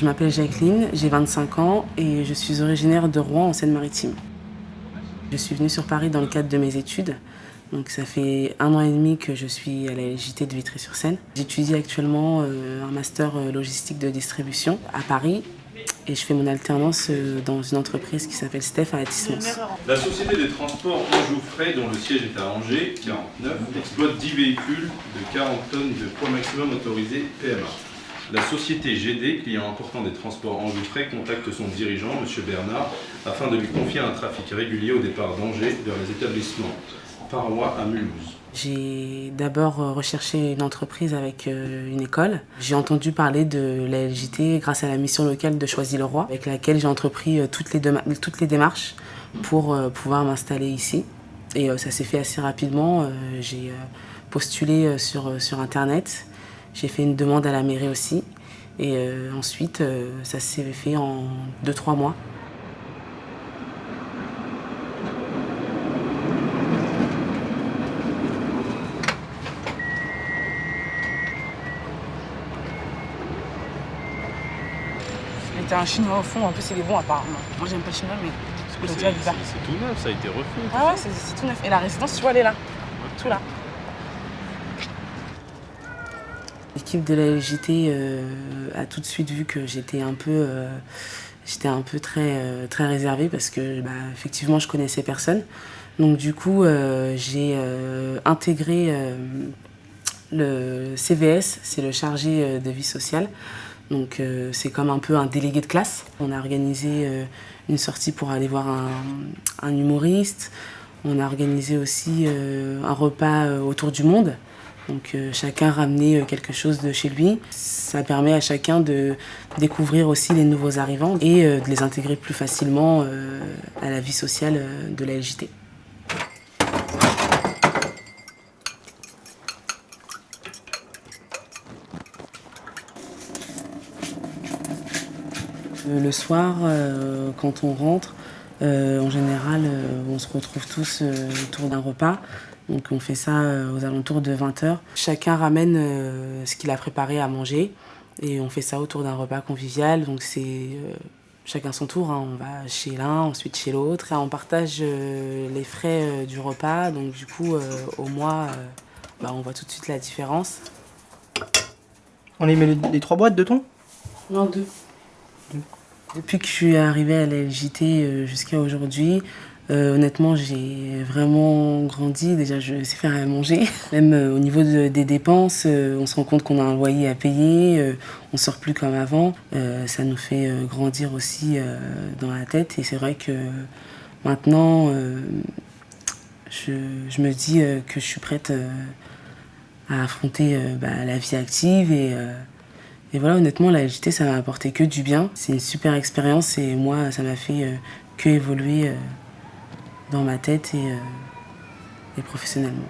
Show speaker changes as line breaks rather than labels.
Je m'appelle Jacqueline, j'ai 25 ans et je suis originaire de Rouen en Seine-Maritime. Je suis venue sur Paris dans le cadre de mes études. Donc ça fait 1 an et demi que je suis à la LJT de Vitry-sur-Seine. J'étudie actuellement un master logistique de distribution à Paris et je fais mon alternance dans une entreprise qui s'appelle Steph à Athis-Mons.
La société des transports Anjou Frais, dont le siège est à Angers, 49, exploite 10 véhicules de 40 tonnes de poids maximum autorisé PMA. La société GD, client important des transports Anjou Frais, contacte son dirigeant, M. Bernard, afin de lui confier un trafic régulier au départ d'Angers vers les établissements Parois à Mulhouse.
J'ai d'abord recherché une entreprise avec une école. J'ai entendu parler de la LJT grâce à la mission locale de Choisy-le-Roi, avec laquelle j'ai entrepris toutes les démarches pour pouvoir m'installer ici. Et ça s'est fait assez rapidement. J'ai postulé sur Internet. J'ai fait une demande à la mairie aussi. Et ensuite, ça s'est fait en 2-3 mois.
C'était un chinois au fond, en plus il est bon apparemment. Moi j'aime pas le chinois mais
C'est tout neuf, ça a été refait.
Ah ouais, c'est tout neuf. Et la résidence, tu vois, elle est là. Tout là.
L'équipe de la LJT a tout de suite vu que j'étais un peu très réservée parce que effectivement je connaissais personne. Donc du coup j'ai intégré le CVS, c'est le chargé de vie sociale. Donc c'est comme un peu un délégué de classe. On a organisé une sortie pour aller voir un humoriste. On a organisé aussi un repas autour du monde. Donc chacun ramenait quelque chose de chez lui. Ça permet à chacun de découvrir aussi les nouveaux arrivants et de les intégrer plus facilement à la vie sociale de la LJT. Le soir, quand on rentre, en général, on se retrouve tous autour d'un repas. Donc on fait ça aux alentours de 20h. Chacun ramène ce qu'il a préparé à manger et on fait ça autour d'un repas convivial. Donc c'est chacun son tour, hein. On va chez l'un, ensuite chez l'autre. Et on partage les frais du repas. Donc du coup, au mois, on voit tout de suite la différence.
On les met les 3 boîtes de thon?
Non, 2. Depuis que je suis arrivée à la LJT jusqu'à aujourd'hui, honnêtement, j'ai vraiment grandi. Déjà, je sais faire à manger. Même au niveau des dépenses, on se rend compte qu'on a un loyer à payer, on sort plus comme avant. Ça nous fait grandir aussi dans la tête. Et c'est vrai que maintenant, je me dis que je suis prête à affronter la vie active et voilà, honnêtement, la LJT, ça m'a apporté que du bien. C'est une super expérience et moi, ça m'a fait que évoluer dans ma tête et professionnellement.